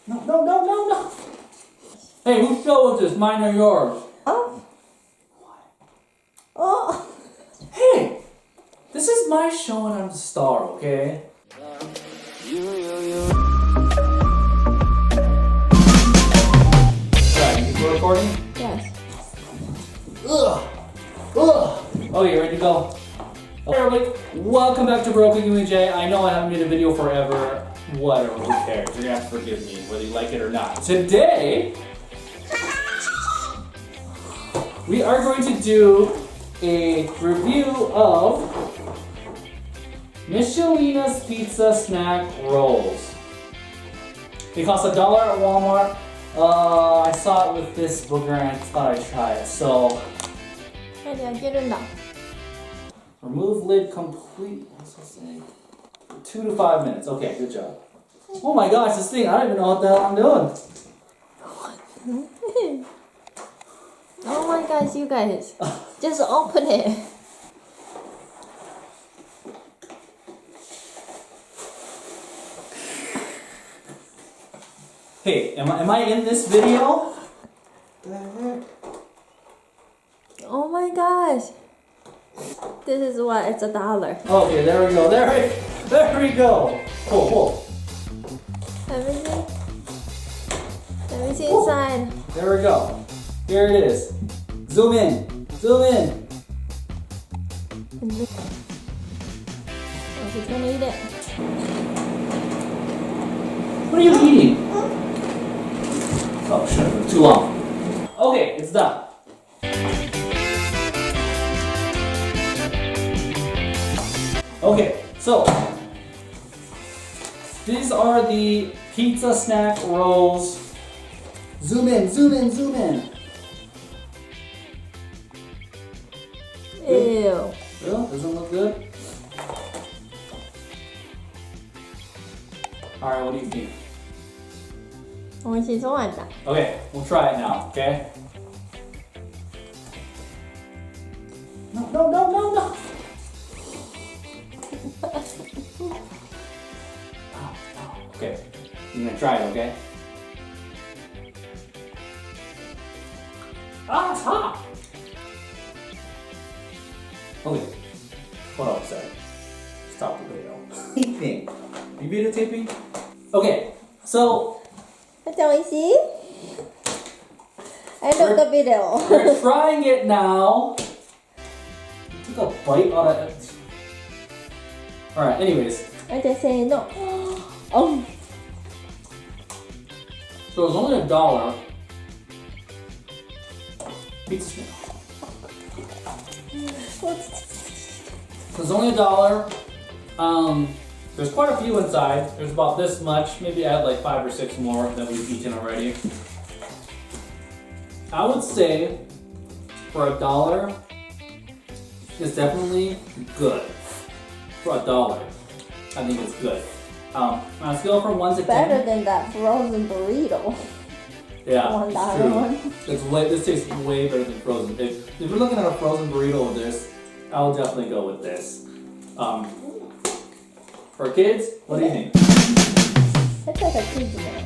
No, no, no, no, no. Hey, whose show is this? Mine or yours? Oh. What? Oh. Hey, this is my show and I'm the star, okay? Right, you recording? Yes. Ugh. Ugh. Oh, you ready to go? Okay, everybody, welcome back to Bro Cooking with Jay. I know I haven't made a video forever. Whatever, who cares? You're gonna have to forgive me, whether you like it or not. Today, we are going to do a review of Michelina's pizza snack rolls. They cost $1 at Walmart. I saw it with this booger and I thought I'd try it. So, remove lid complete. What's this thing? 2 to 5 minutes. Okay, good job. Oh my gosh, this thing, I don't even know what the hell I'm doing. Oh my gosh, you guys. Just open it. Hey, am I in this video? The heck? Oh my gosh. This is what, it's $1. Okay, there we go. There we go. Cool. Let me see inside. There we go. Here it is. Zoom in. Oh, she's gonna eat it. What are you eating? Oh, shit, too long. Okay, it's done. Okay, so these are the pizza snack rolls. Zoom in. Ew. Well, doesn't look good. Alright, what do you think? Okay, we'll try it now, okay? No. Okay, I'm gonna try it, okay? Ah, it's hot! Okay, hold on a second. Stop the video. Taping. Are you videotaping? Okay, so I love the video. we're trying it now. You took a bite out of it. Alright, anyways. I just say no. Oh. So it was only $1. Pizza snack. It was only $1. There's quite a few inside. There's about this much. Maybe I had like 5 or 6 more that we've eaten already. I would say for $1, it's definitely good. For $1, I think it's good. On a scale from 1 to 10. Better than that frozen burrito. Yeah, $1 it's true. one. This tastes way better than frozen. If you're looking at a frozen burrito with this, I will definitely go with this. For kids, what do you think? It's like a kid's meal.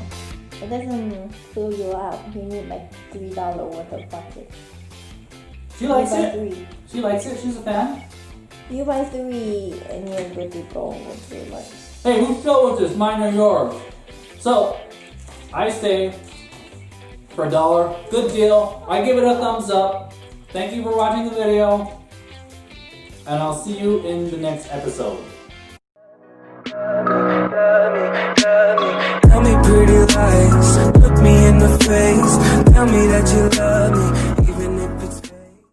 It doesn't fill you up. You need like $3 worth of bucket. She likes You buy it. 3. She likes it. She's a fan. You buy 3 and you're good to go with your lunch. Hey, whose show is this? Mine or yours? So, I say for $1, good deal. I give it a thumbs up. Thank you for watching the video. And I'll see you in the next episode. Tell me pretty lies.